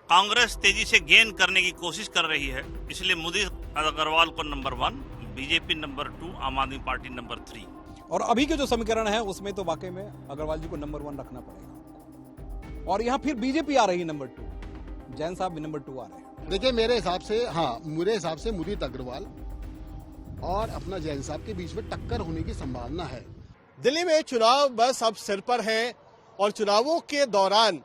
कांग्रेस तेजी से गेन करने की कोशिश कर रही है, इसलिए मोदी अग्रवाल को नंबर 1, बीजेपी नंबर 2, आम आदमी पार्टी नंबर 3। और अभी के जो समीकरण है उसमें तो वाकई में अग्रवाल जी को नंबर 1 रखना पड़ेगा। और यहाँ फिर बीजेपी आ रही है नंबर 2, जैन साहब भी नंबर 2 आ रहे हैं। देखिए मेरे हिसाब से मुदित अग्रवाल और अपना जैन साहब के बीच में टक्कर होने की संभावना है। दिल्ली में चुनाव बस अब सिर पर है और चुनावों के दौरान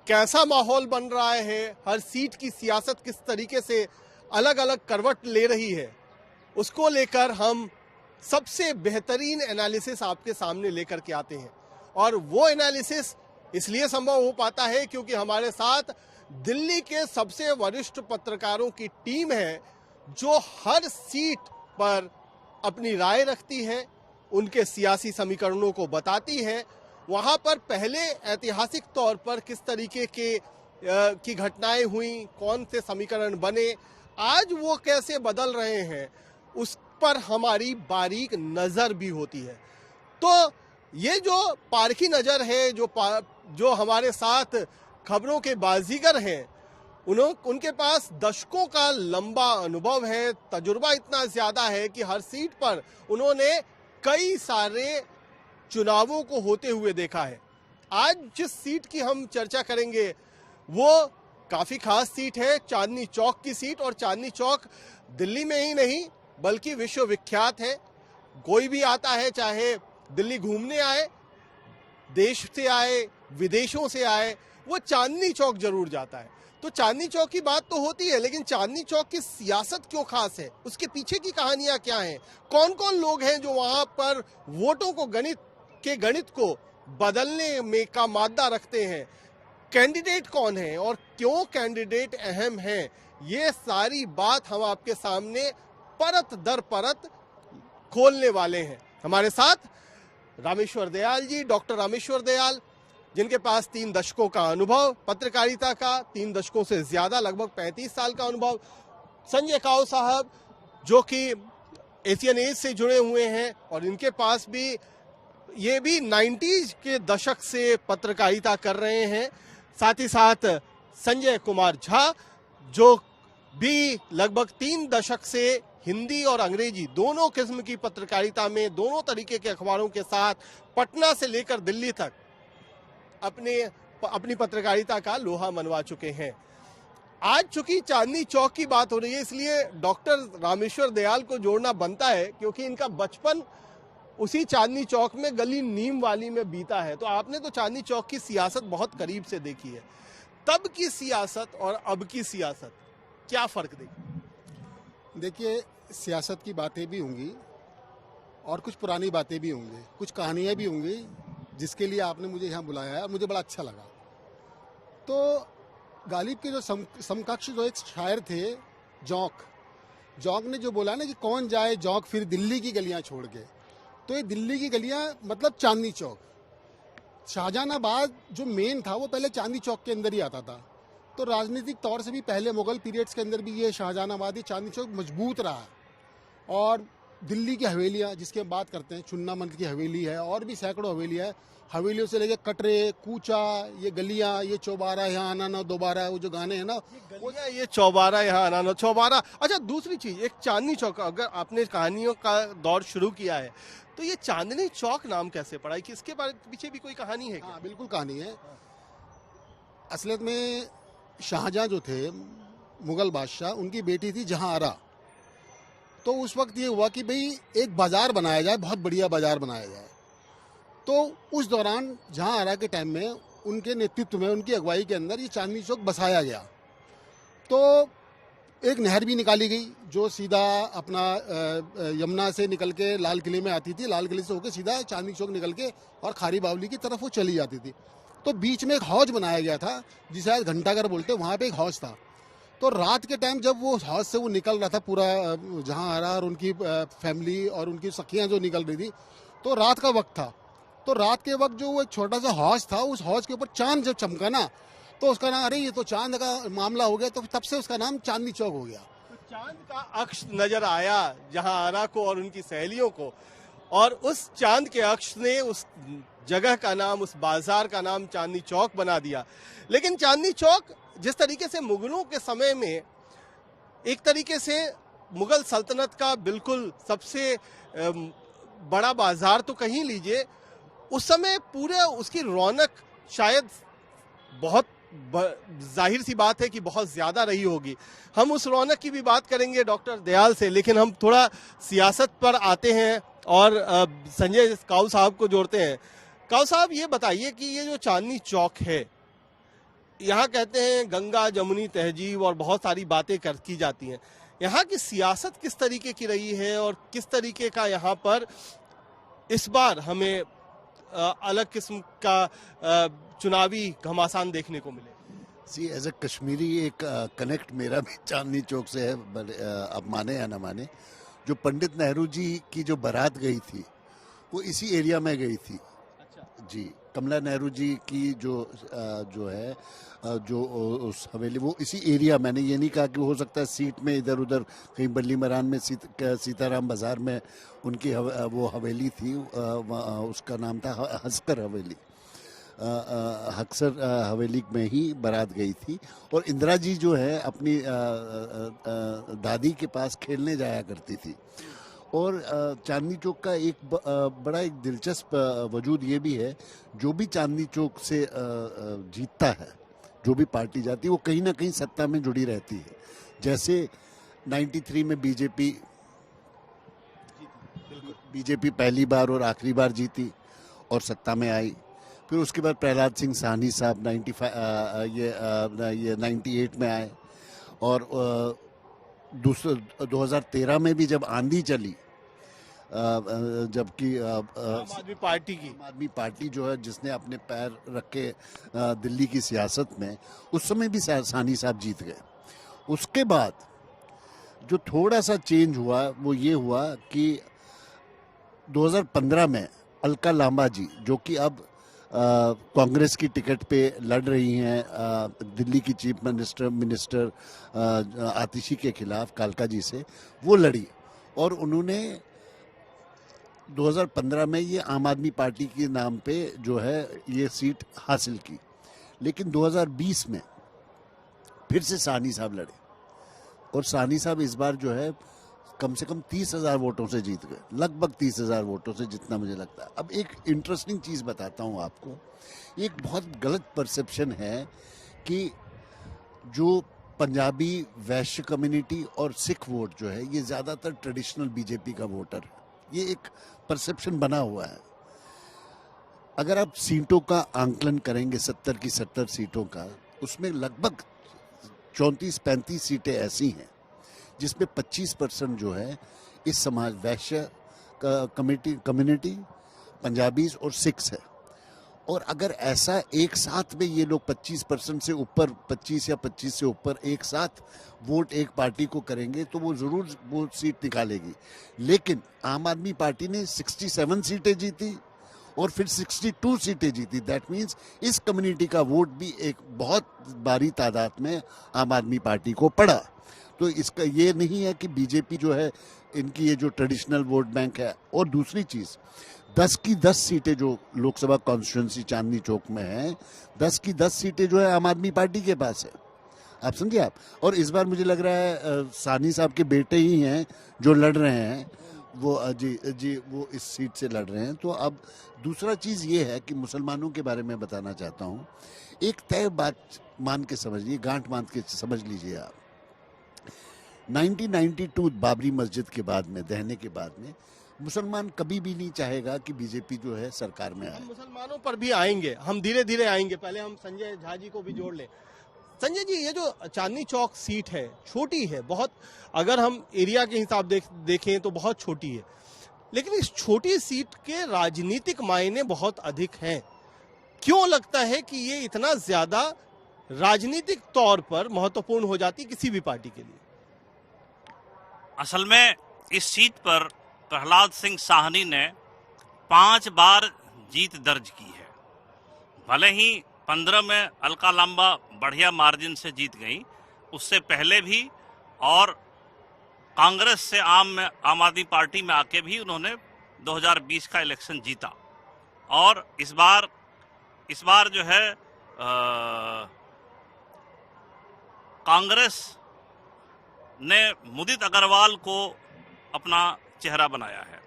कैसा माहौल बन रहा है, हर सीट की सियासत किस तरीके से अलग अलग करवट ले रही है, उसको लेकर हम सबसे बेहतरीन एनालिसिस आपके सामने लेकर के आते हैं। और वो एनालिसिस इसलिए संभव हो पाता है क्योंकि हमारे साथ दिल्ली के सबसे वरिष्ठ पत्रकारों की टीम है जो हर सीट पर अपनी राय रखती है, उनके सियासी समीकरणों को बताती है, वहां पर पहले ऐतिहासिक तौर पर किस तरीके की घटनाएं हुई, कौन से समीकरण बने, आज वो कैसे बदल रहे हैं, उस पर हमारी बारीक नजर भी होती है। तो ये जो पारखी नजर है, जो हमारे साथ खबरों के बाजीगर हैं, उनके पास दशकों का लंबा अनुभव है, तजुर्बा इतना ज्यादा है कि हर सीट पर उन्होंने कई सारे चुनावों को होते हुए देखा है। आज जिस सीट की हम चर्चा करेंगे वो काफी खास सीट है, चांदनी चौक की सीट। और चांदनी चौक दिल्ली में ही नहीं बल्कि विश्व विख्यात है। कोई भी आता है, चाहे दिल्ली घूमने आए, देश से आए, विदेशों से आए, वो चांदनी चौक जरूर जाता है। तो चांदनी चौक की बात तो होती है, लेकिन चांदनी चौक की सियासत क्यों खास है, उसके पीछे की कहानियां क्या हैं, कौन कौन लोग हैं जो वहां पर वोटों को गणित को बदलने में का मादा रखते हैं, कैंडिडेट कौन है और क्यों कैंडिडेट अहम है, ये सारी बात हम आपके सामने परत दर परत खोलने वाले हैं। हमारे साथ रामेश्वर दयाल जी, डॉक्टर रामेश्वर दयाल, जिनके पास 3 दशकों का अनुभव पत्रकारिता का, 3 दशकों से ज्यादा, लगभग 35 साल का अनुभव। संजय काओ साहब जो कि एशियन एज से जुड़े हुए हैं और इनके पास भी ये भी 90s के दशक से पत्रकारिता कर रहे हैं। साथ ही साथ संजय कुमार झा जो भी लगभग 3 दशक से हिंदी और अंग्रेजी दोनों किस्म की पत्रकारिता में, दोनों तरीके के अखबारों के साथ पटना से लेकर दिल्ली तक अपनी पत्रकारिता का लोहा मनवा चुके हैं। आज चूंकि चांदनी चौक की बात हो रही है, इसलिए डॉक्टर रामेश्वर दयाल को जोड़ना बनता है क्योंकि इनका बचपन उसी चांदनी चौक में गली नीम वाली में बीता है। तो आपने तो चांदनी चौक की सियासत बहुत करीब से देखी है। तब की सियासत और अब की सियासत क्या फर्क देखी? देखिए सियासत की बातें भी होंगी और कुछ पुरानी बातें भी होंगी, कुछ कहानियां भी होंगी, जिसके लिए आपने मुझे यहाँ बुलाया है, मुझे बड़ा अच्छा लगा। तो गालिब के जो समकक्ष जो एक शायर थे जौक ने जो बोला ना कि कौन जाए जौक फिर दिल्ली की गलियां छोड़ के, तो ये दिल्ली की गलियां मतलब चांदनी चौक, शाहजहानाबाद जो मेन था वो पहले चांदनी चौक के अंदर ही आता था। तो राजनीतिक तौर से भी पहले मुगल पीरियड्स के अंदर भी ये शाहजहानाबाद, ये चांदनी चौक मजबूत रहा। और दिल्ली की हवेलियाँ जिसकी हम बात करते हैं, चुन्ना मंद की हवेली है और भी सैकड़ों हवेलियाँ है। हवेलियों से लेके कटरे, कूचा, ये गलियाँ, ये चौबारा यहाँ आना ना दोबारा, वो जो गाने हैं ना, ये चौबारा यहाँ आना ना चौबारा। अच्छा, दूसरी चीज, एक चांदनी चौक, अगर आपने कहानियों का दौर शुरू किया है तो ये चांदनी चौक नाम कैसे पड़ा, कि इसके पीछे भी कोई कहानी है क्या? हाँ बिल्कुल कहानी है। असलियत में शाहजहां जो थे मुगल बादशाह, उनकी बेटी थी जहांआरा। तो उस वक्त ये हुआ कि भाई एक बाजार बनाया जाए, बहुत बढ़िया बाजार बनाया जाए। तो उस दौरान जहांआरा के टाइम में उनके नेतृत्व में, उनकी अगुवाई के अंदर ये चांदनी चौक बसाया गया। तो एक नहर भी निकाली गई जो सीधा अपना यमुना से निकल के लाल किले में आती थी, लाल किले से होकर सीधा चांदनी चौक निकल के और खारी बावली की तरफ वो चली जाती थी। तो बीच में एक हौज बनाया गया था जिसे आज घंटाघर बोलते हैं, वहाँ पे एक हौज था। तो रात के टाइम जब वो हौज से वो निकल रहा था, पूरा जहांआरा और उनकी फैमिली और उनकी सखियाँ जो निकल रही थी, तो रात का वक्त था। तो रात के वक्त जो वो एक छोटा सा हौज था, उस हौज के ऊपर चांद जब चमका ना, तो उसका नाम, अरे ये तो चांद का मामला हो गया, तो तब से उसका नाम चांदनी चौक हो गया। तो चांद का अक्ष नजर आया जहांआरा को और उनकी सहेलियों को, और उस चांद के अक्ष ने उस जगह का नाम, उस बाजार का नाम चांदनी चौक बना दिया। लेकिन चांदनी चौक जिस तरीके से मुगलों के समय में एक तरीके से मुगल सल्तनत का बिल्कुल सबसे बड़ा बाजार तो कहीं लीजिए, उस समय पूरे उसकी रौनक शायद बहुत जाहिर सी बात है कि बहुत ज्यादा रही होगी। हम उस रौनक की भी बात करेंगे डॉक्टर दयाल से, लेकिन हम थोड़ा सियासत पर आते हैं और संजय काऊ साहब को जोड़ते हैं। काऊ साहब, ये बताइए कि ये जो चांदनी चौक है, यहाँ कहते हैं गंगा जमुनी तहजीब और बहुत सारी बातें की जाती हैं, यहाँ की सियासत किस तरीके की रही है और किस तरीके का यहाँ पर इस बार हमें अलग किस्म का चुनावी घमासान देखने को मिले? सी एज ए कश्मीरी एक कनेक्ट मेरा भी चांदनी चौक से है, अब माने या ना माने। जो पंडित नेहरू जी की जो बारात गई थी वो इसी एरिया में गई थी। अच्छा। जी, कमला नेहरू जी की जो है जो उस हवेली, वो इसी एरिया, मैंने ये नहीं कहा कि हो सकता है सीट में इधर उधर कहीं बल्ली मरान में सीताराम बाजार में उनकी वो हवेली थी, उसका नाम था हस्कर हवेली, हक्सर हवेली में ही बारात गई थी। और इंदिरा जी जो है अपनी दादी के पास खेलने जाया करती थी। और चांदनी चौक का एक बड़ा एक दिलचस्प वजूद ये भी है, जो भी चांदनी चौक से जीतता है, जो भी पार्टी जाती है, वो कहीं ना कहीं सत्ता में जुड़ी रहती है। जैसे 93 में बीजेपी पहली बार और आखिरी बार जीती और सत्ता में आई। फिर उसके बाद प्रहलाद सिंह साहनी साहब 98 में आए। और 2013 में भी जब आंधी चली, जबकि आम आदमी पार्टी जो है जिसने अपने पैर रखे दिल्ली की सियासत में, उस समय भी साहनी साहब जीत गए। उसके बाद जो थोड़ा सा चेंज हुआ वो ये हुआ कि 2015 में अलका लांबा जी, जो कि अब कांग्रेस की टिकट पे लड़ रही हैं, दिल्ली की चीफ मिनिस्टर आतिशी के खिलाफ कालका जी से, वो लड़ी और उन्होंने 2015 में ये आम आदमी पार्टी के नाम पे जो है ये सीट हासिल की। लेकिन 2020 में फिर से साहनी साहब लड़े और साहनी साहब इस बार जो है कम से कम 30,000 वोटों से जीत गए, लगभग 30,000 वोटों से, जितना मुझे लगता है। अब एक इंटरेस्टिंग चीज़ बताता हूँ आपको। एक बहुत गलत परसेप्शन है कि जो पंजाबी वैश्य कम्युनिटी और सिख वोट जो है ये ज़्यादातर ट्रेडिशनल बीजेपी का वोटर है। ये एक परसेप्शन बना हुआ है। अगर आप सीटों का आंकलन करेंगे 70 की 70 सीटों का, उसमें लगभग 34-35 सीटें ऐसी हैं जिसमें 25% जो है इस समाज वैश्य कम्युनिटी, पंजाबीज और सिख्स है। और अगर ऐसा एक साथ में ये लोग 25% से ऊपर, 25 या 25 से ऊपर एक साथ वोट एक पार्टी को करेंगे तो वो ज़रूर वो सीट निकालेगी। लेकिन आम आदमी पार्टी ने 67 सीटें जीती और फिर 62 सीटें जीती। दैट मीन्स इस कम्युनिटी का वोट भी एक बहुत भारी तादाद में आम आदमी पार्टी को पड़ा। तो इसका ये नहीं है कि बीजेपी जो है इनकी ये जो ट्रेडिशनल वोट बैंक है। और दूसरी चीज़, 10 की 10 सीटें जो लोकसभा कॉन्स्टिट्यूंसी चांदनी चौक में है, 10 की 10 सीटें जो है आम आदमी पार्टी के पास है। आप समझिए आप। और इस बार मुझे लग रहा है साहनी साहब के बेटे ही हैं जो लड़ रहे हैं, वो जी वो इस सीट से लड़ रहे हैं। तो अब दूसरा चीज़ ये है कि मुसलमानों के बारे में बताना चाहता हूँ। एक तय बात मान के समझिए, गांठ मान के समझ लीजिए आप। 1992 बाबरी मस्जिद के बाद में, दहने के बाद में, मुसलमान कभी भी नहीं चाहेगा कि बीजेपी जो है सरकार में आए। हम मुसलमानों पर भी आएंगे, हम धीरे धीरे आएंगे। पहले हम संजय झा जी को भी जोड़ लें। संजय जी, ये जो चांदनी चौक सीट है छोटी है बहुत, अगर हम एरिया के हिसाब देखें तो बहुत छोटी है, लेकिन इस छोटी सीट के राजनीतिक मायने बहुत अधिक हैं। क्यों लगता है कि ये इतना ज्यादा राजनीतिक तौर पर महत्वपूर्ण हो जाती है किसी भी पार्टी के लिए? असल में इस सीट पर प्रहलाद सिंह साहनी ने 5 बार जीत दर्ज की है। भले ही 15 में अलका लांबा बढ़िया मार्जिन से जीत गई, उससे पहले भी और कांग्रेस से आम आदमी पार्टी में आके भी उन्होंने 2020 का इलेक्शन जीता। और इस बार जो है कांग्रेस ने मुदित अग्रवाल को अपना चेहरा बनाया है।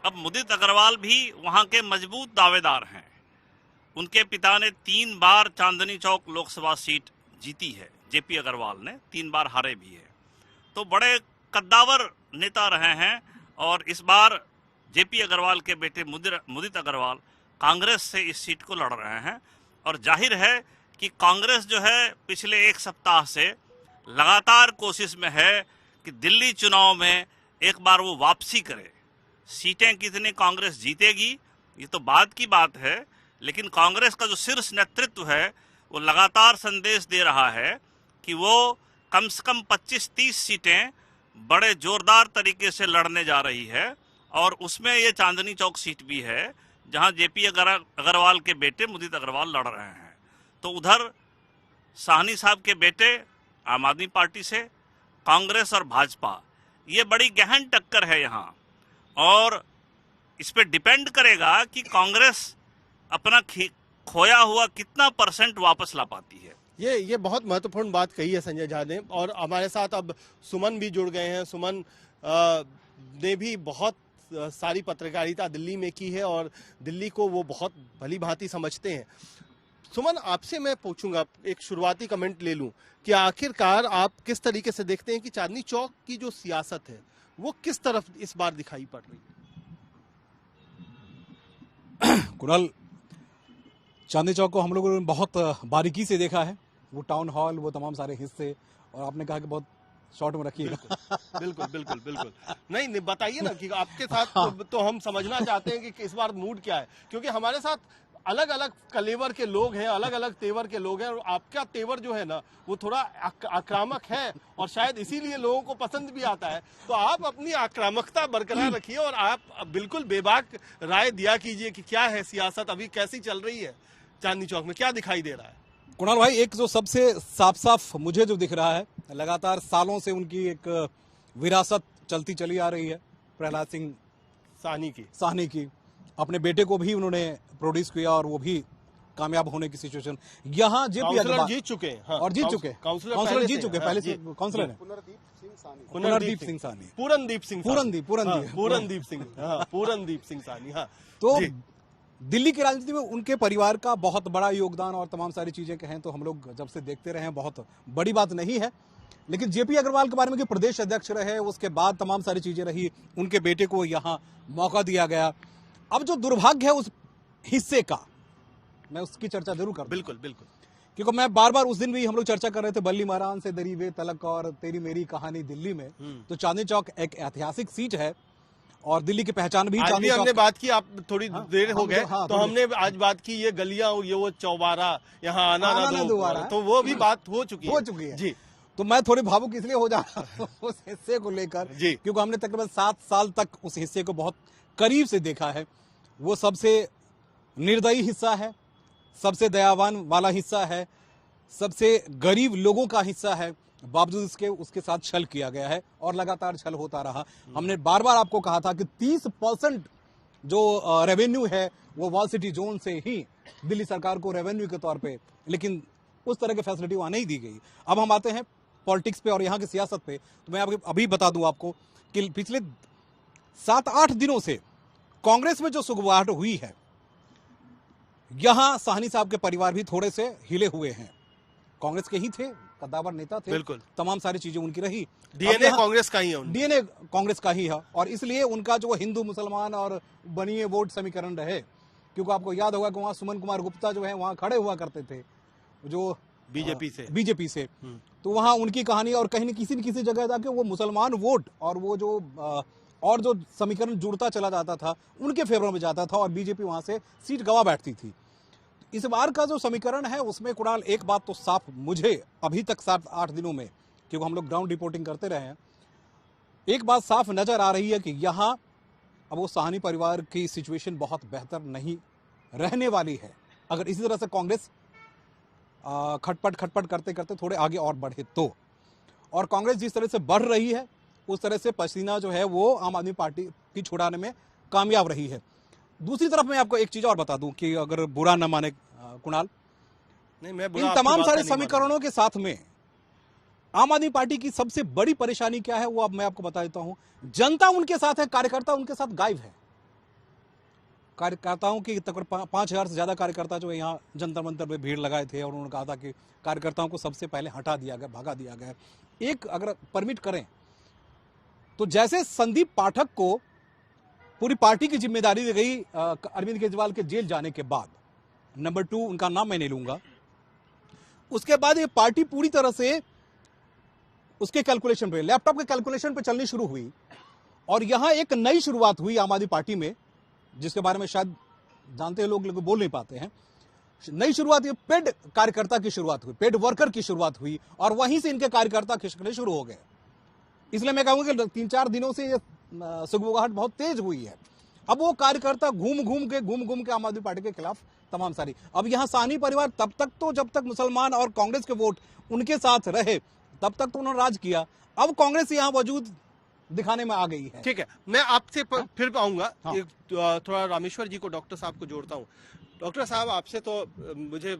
अब मुदित अग्रवाल भी वहां के मजबूत दावेदार हैं। उनके पिता ने 3 बार चांदनी चौक लोकसभा सीट जीती है, जेपी अग्रवाल ने 3 बार हारे भी है, तो बड़े कद्दावर नेता रहे हैं। और इस बार जेपी अग्रवाल के बेटे मुदित अग्रवाल कांग्रेस से इस सीट को लड़ रहे हैं। और जाहिर है कि कांग्रेस जो है पिछले 1 सप्ताह से लगातार कोशिश में है कि दिल्ली चुनाव में एक बार वो वापसी करे। सीटें कितनी कांग्रेस जीतेगी ये तो बाद की बात है, लेकिन कांग्रेस का जो शीर्ष नेतृत्व है वो लगातार संदेश दे रहा है कि वो कम से कम 25-30 सीटें बड़े जोरदार तरीके से लड़ने जा रही है। और उसमें ये चांदनी चौक सीट भी है जहां जेपी अग्रवाल के बेटे मुदित अग्रवाल लड़ रहे हैं। तो उधर साहनी साहब के बेटे आम आदमी पार्टी से, कांग्रेस और भाजपा, ये बड़ी गहन टक्कर है यहाँ। और इस पे डिपेंड करेगा कि कांग्रेस अपना खोया हुआ कितना % वापस ला पाती है। ये बहुत महत्वपूर्ण बात कही है संजय झा ने। और हमारे साथ अब सुमन भी जुड़ गए हैं। सुमन ने भी बहुत सारी पत्रकारिता दिल्ली में की है और दिल्ली को वो बहुत भली भांति समझते हैं। सुमन, आपसे मैं पूछूंगा, एक शुरुआती कमेंट ले लूं कि आखिरकार आप किस तरीके से देखते हैं कि चांदनी चौक की जो सियासत है वो किस तरफ इस बार दिखाई पड़ रही है? कुणाल, चांदनी चौक को हम लोगों ने बहुत बारीकी से देखा है, वो टाउन हॉल, वो तमाम सारे हिस्से, और आपने कहा कि बहुत शॉर्ट में रखिएगा। बिल्कुल बिल्कुल बिल्कुल। नहीं बताइए ना कि आपके साथ तो हम समझना चाहते हैं कि इस बार मूड क्या है, क्योंकि हमारे साथ अलग अलग कलेवर के लोग हैं, अलग अलग तेवर के लोग हैं, और आपका तेवर जो है ना वो थोड़ा आक्रामक है और शायद इसीलिए लोगों को पसंद भी आता है। तो आप अपनी आक्रामकता बरकरार रखिए और आप बिल्कुल बेबाक राय दिया कीजिए कि क्या है सियासत अभी, कैसी चल रही है चांदनी चौक में, क्या दिखाई दे रहा है? कुणाल भाई, एक जो सबसे साफ मुझे जो दिख रहा है, लगातार सालों से उनकी एक विरासत चलती चली आ रही है, प्रहलाद सिंह साहनी की। अपने बेटे को भी उन्होंने प्रोड्यूस किया और वो भी कामयाब होने की सिचुएशन। यहाँ जेपी अग्रवाल जीत चुके हैं। हाँ, और जीत चुके काउंसलर जीत चुके, पहले से काउंसलर है पूरनदीप सिंह साहनी। तो दिल्ली की राजनीति में उनके परिवार का बहुत बड़ा योगदान और तमाम सारी चीजें कहें तो हम लोग जब से देखते रहे हैं, बहुत बड़ी बात नहीं है। लेकिन जेपी अग्रवाल के बारे में कि प्रदेश अध्यक्ष रहे, उसके बाद तमाम सारी चीजें रही, उनके बेटे को यहाँ मौका दिया गया। अब जो दुर्भाग्य है उस हिस्से का, मैं उसकी चर्चा जरूर कर, बिल्कुल, क्योंकि मैं बार उस दिन भी हम लोग चर्चा कर रहे थे बल्ली मारान से दरीवे तलक और तेरी मेरी कहानी दिल्ली में। तो चांदनी चौक एक ऐतिहासिक सीट है और दिल्ली की पहचान भी चांदनी चौक। हमने बात की, आप थोड़ी देर हो गए, तो हमने आज बात की ये गलियां और ये वो चौबारा, यहाँ आना ना दोबारा, तो वो भी बात हो चुकी है जी। तो मैं थोड़ी भावुक इसलिए हो जा रहा हूं उस हिस्से को लेकर, क्योंकि हमने तकरीबन 7 साल तक उस हिस्से को बहुत करीब से देखा है। वो सबसे निर्दयी हिस्सा है, सबसे दयावान वाला हिस्सा है, सबसे गरीब लोगों का हिस्सा है, बावजूद इसके उसके साथ छल किया गया है और लगातार छल होता रहा। हमने बार बार आपको कहा था कि 30% जो रेवेन्यू है वो वॉल सिटी जोन से ही दिल्ली सरकार को रेवेन्यू के तौर पे, लेकिन उस तरह की फैसिलिटी वहां नहीं दी गई। अब हम आते हैं पॉलिटिक्स पे और यहाँ की सियासत पे। तो मैं अभी बता दूं आपको कि पिछले 7-8 दिनों से कांग्रेस में जो सुगबुगाहट हुई है, यहां साहनी साहब के परिवार भी थोड़े से हिले हुए हैं। कांग्रेस के ही थे, कद्दावर नेता थे, बिल्कुल तमाम सारी चीजें उनकी रही, डीएनए कांग्रेस का ही है, डीएनए कांग्रेस का ही है। और इसलिए उनका जो हिंदू मुसलमान और बनिए वोट समीकरण रहे, क्योंकि आपको याद होगा कि वहां सुमन कुमार गुप्ता जो है वहां खड़े हुआ करते थे, जो बीजेपी से। तो वहां उनकी कहानी, और कहीं न किसी जगह जाके वो मुसलमान वोट और वो जो समीकरण जुड़ता चला जाता था उनके फेवर में जाता था और बीजेपी वहां से सीट गवा बैठती थी। इस बार का जो समीकरण है उसमें कुणाल, एक बात तो साफ मुझे अभी तक 7-8 दिनों में, क्योंकि हम लोग ग्राउंड रिपोर्टिंग करते रहे हैं, एक बात साफ नजर आ रही है कि यहां अब वो साहनी परिवार की सिचुएशन बहुत बेहतर नहीं रहने वाली है। अगर इसी तरह से कांग्रेस खटपट करते करते थोड़े आगे और बढ़े तो, और कांग्रेस जिस तरह से बढ़ रही है उस तरह से पसीना जो है वो आम आदमी पार्टी की छुड़ाने में कामयाब रही है। दूसरी तरफ मैं आपको एक चीज और बता दूं कि अगर बुरा न माने कुणाल, नहीं, मैं इन तमाम सारे समीकरणों के साथ में आम आदमी पार्टी की सबसे बड़ी परेशानी क्या है वो अब मैं आपको बता देता हूं। जनता उनके साथ है, कार्यकर्ता उनके साथ गायब है। कार्यकर्ताओं की तकरीबन 5,000 से ज्यादा कार्यकर्ता जो यहाँ जंतर मंतर पे भीड़ लगाए थे और उन्होंने कहा था कि कार्यकर्ताओं को सबसे पहले हटा दिया गया, भगा दिया गया। एक अगर परमिट करें तो जैसे संदीप पाठक को पूरी पार्टी की जिम्मेदारी दी गई अरविंद केजरीवाल के जेल जाने के बाद, नंबर 2 उनका नाम मैं नहीं लूंगा, उसके बाद ये पार्टी पूरी तरह से उसके कैलकुलेशन पे, लैपटॉप के कैलकुलेशन पे चलनी शुरू हुई और यहां एक नई शुरुआत हुई आम आदमी पार्टी में, जिसके बारे में शायद जानते हैं लोग, लेकिन बोल नहीं पाते हैं। नई शुरुआत, ये पेड कार्यकर्ता की शुरुआत हुई, पेड वर्कर की शुरुआत हुई और वहीं से इनके कार्यकर्ता खिसकने शुरू हो गए। इसलिए मैं कहूंगा कि 3-4 दिनों से ये सुगबुगाहट बहुत तेज हुई है। अब वो कार्यकर्ता घूम घूम के आम आदमी पार्टी के खिलाफ तमाम सारी, अब यहां साहनी परिवार तब तक तो, जब तक मुसलमान और कांग्रेस के वोट उनके साथ रहे तब तक तो उन्होंने राज किया। अब कांग्रेस यहां वजूद दिखाने में आ गई है। ठीक है, मैं आपसे फिर आऊंगा। थोड़ा रामेश्वर जी को, डॉक्टर साहब को जोड़ता हूं। डॉक्टर साहब, आपसे तो मुझे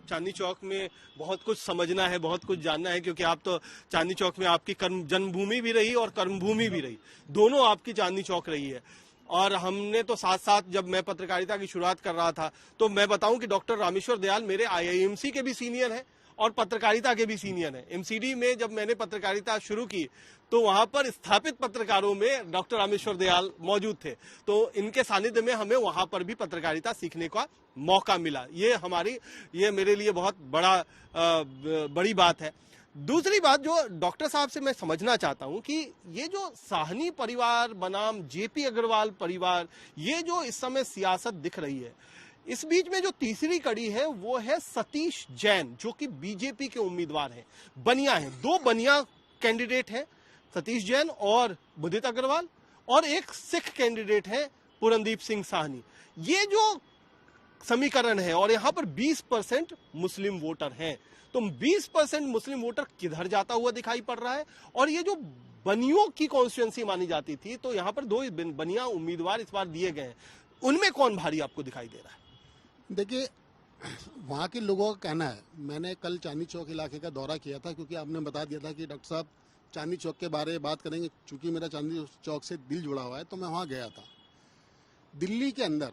चांदनी चौक में बहुत कुछ समझना है, बहुत कुछ जानना है, क्योंकि आप तो चांदनी चौक में आपकी जन्मभूमि भी रही और कर्मभूमि भी रही, दोनों आपकी चांदनी चौक रही है। और हमने तो साथ साथ, जब मैं पत्रकारिता की शुरुआत कर रहा था, तो मैं बताऊं कि डॉक्टर रामेश्वर दयाल मेरे IIMC के भी सीनियर हैं और पत्रकारिता के भी सीनियर हैं। MCD में जब मैंने पत्रकारिता शुरू की तो वहां पर स्थापित पत्रकारों में डॉक्टर रामेश्वर दयाल मौजूद थे, तो इनके सानिध्य में हमें वहां पर भी पत्रकारिता सीखने का मौका मिला। ये मेरे लिए बहुत बड़ी बात है। दूसरी बात जो डॉक्टर साहब से मैं समझना चाहता हूं कि ये जो साहनी परिवार बनाम JP अग्रवाल परिवार, ये जो इस समय सियासत दिख रही है, इस बीच में जो तीसरी कड़ी है वो है सतीश जैन, जो कि BJP के उम्मीदवार हैं, बनिया हैं, 2 बनिया कैंडिडेट हैं, सतीश जैन और मुदित अग्रवाल, और एक सिख कैंडिडेट है पूरनदीप सिंह साहनी। ये जो समीकरण है, और यहाँ पर 20% मुस्लिम वोटर हैं, तो 20% मुस्लिम वोटर किधर जाता हुआ दिखाई पड़ रहा है। और ये जो बनियों की कॉन्स्टिट्यूएंसी मानी जाती थी, तो यहाँ पर 2 बनिया उम्मीदवार इस बार दिए गए हैं, उनमें कौन भारी आपको दिखाई दे रहा है? देखिए, वहाँ के लोगों का कहना है, मैंने कल चांदनी चौक इलाके का दौरा किया था, क्योंकि आपने बता दिया था कि डॉक्टर साहब चांदनी चौक के बारे में बात करेंगे, चूंकि मेरा चांदनी चौक से दिल जुड़ा हुआ है, तो मैं वहाँ गया था। दिल्ली के अंदर,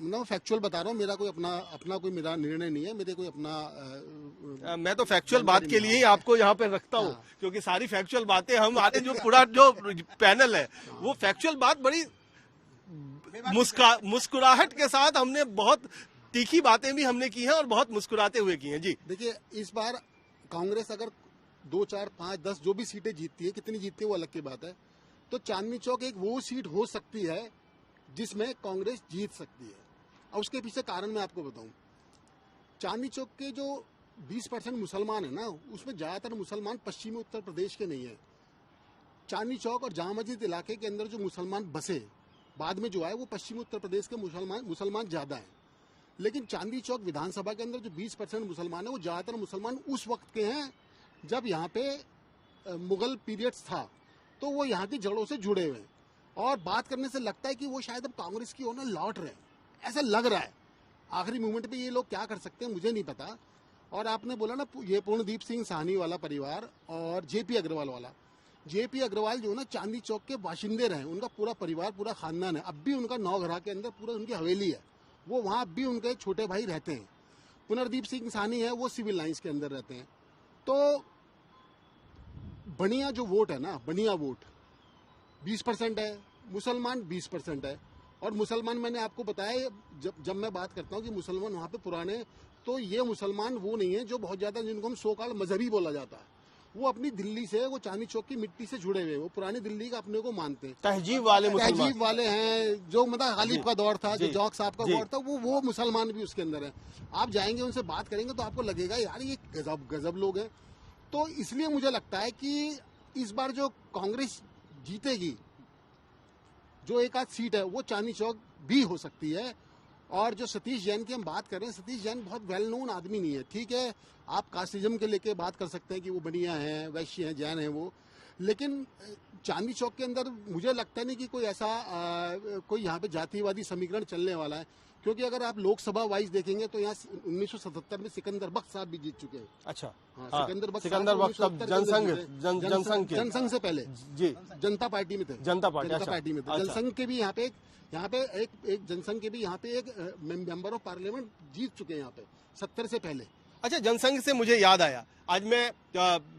मैं फैक्चुअल बता रहा हूँ, मेरा कोई अपना कोई मेरा निर्णय नहीं है, मेरे कोई अपना मैं तो फैक्चुअल बात के लिए ही आपको यहाँ पे रखता हूँ, क्योंकि सारी फैक्चुअल बातें हमारे जो पूरा जो पैनल है वो फैक्चुअल बात बड़ी मुस्कुराहट के साथ, हमने बहुत तीखी बातें भी हमने की हैं और बहुत मुस्कुराते हुए की हैं। जी देखिए, इस बार कांग्रेस अगर 2, 4, 5, 10 जो भी सीटें जीतती है, कितनी जीतती है वो अलग की बात है, तो चांदनी चौक एक वो सीट हो सकती है जिसमें कांग्रेस जीत सकती है। और उसके पीछे कारण मैं आपको बताऊं, चांदनी चौक के जो 20% मुसलमान है ना, उसमें ज्यादातर मुसलमान पश्चिमी उत्तर प्रदेश के नहीं है। चांदनी चौक और जामा मस्जिद इलाके के अंदर जो मुसलमान बसे बाद में जो आए, वो पश्चिमी उत्तर प्रदेश के मुसलमान ज्यादा है। लेकिन चांदनी चौक विधानसभा के अंदर जो 20% मुसलमान है, वो ज्यादातर मुसलमान उस वक्त के हैं जब यहाँ पे मुगल पीरियड्स था, तो वो यहाँ की जड़ों से जुड़े हुए हैं। और बात करने से लगता है कि वो शायद अब कांग्रेस की ओर ना लौट रहे हैं, ऐसा लग रहा है। आखिरी मोमेंट पे ये लोग क्या कर सकते हैं मुझे नहीं पता। और आपने बोला ना, ये पूर्णदीप सिंह साहनी वाला परिवार और JP अग्रवाल वाला, JP अग्रवाल जो है ना, चांदनी चौक के बाशिंदे रहे, उनका पूरा परिवार, पूरा खानदान है। अब भी उनका नौगढ़ा के अंदर पूरा उनकी हवेली है, वो वहाँ अब भी उनके छोटे भाई रहते हैं। पुनर्दीप सिंह साहनी है, वो सिविल लाइंस के अंदर रहते हैं। तो बनिया जो वोट है ना, बनिया वोट 20% है, मुसलमान 20% है। और मुसलमान, मैंने आपको बताया, जब मैं बात करता हूँ कि मुसलमान वहाँ पे पुराने, तो ये मुसलमान वो नहीं है जो बहुत ज्यादा, जिनको हम सो कॉल्ड मजहबी बोला जाता है, वो अपनी दिल्ली से, वो चांदनी चौक की मिट्टी से जुड़े हुए, वो पुरानी दिल्ली का अपने को मानते हैं, तहजीब वाले हैं, जो मतलब गालिब का दौर था, जो जौक साहब का दौर था, वो मुसलमान भी उसके अंदर है। आप जाएंगे, उनसे बात करेंगे तो आपको लगेगा यार ये गजब लोग हैं। तो इसलिए मुझे लगता है कि इस बार जो कांग्रेस जीतेगी, जो एक आध सीट है, वो चांदनी चौक भी हो सकती है। और जो सतीश जैन की हम बात कर रहे हैं, सतीश जैन बहुत वेल नोन आदमी नहीं है। ठीक है, आप कास्टिज्म के लेके बात कर सकते हैं कि वो बनिया हैं, वैश्य हैं, जैन हैं वो, लेकिन चांदनी चौक के अंदर मुझे लगता नहीं कि कोई ऐसा कोई यहाँ पे जातिवादी समीकरण चलने वाला है, क्योंकि अगर आप लोकसभा वाइज देखेंगे तो यहाँ 1977 में सिकंदर बख्त साहब भी जीत चुके हैं। अच्छा, हाँ, हाँ, सिकंदर बख्त तब जनसंघ के जनसंघ से पहले जी जनता पार्टी में थे। जनता पार्टी में थे। अच्छा। जनसंघ के भी यहाँ पे एक जनसंघ के भी यहाँ पे एक मेंबर ऑफ पार्लियामेंट जीत चुके हैं यहाँ पे 70 से पहले। अच्छा, जनसंघ से मुझे याद आया, आज मैं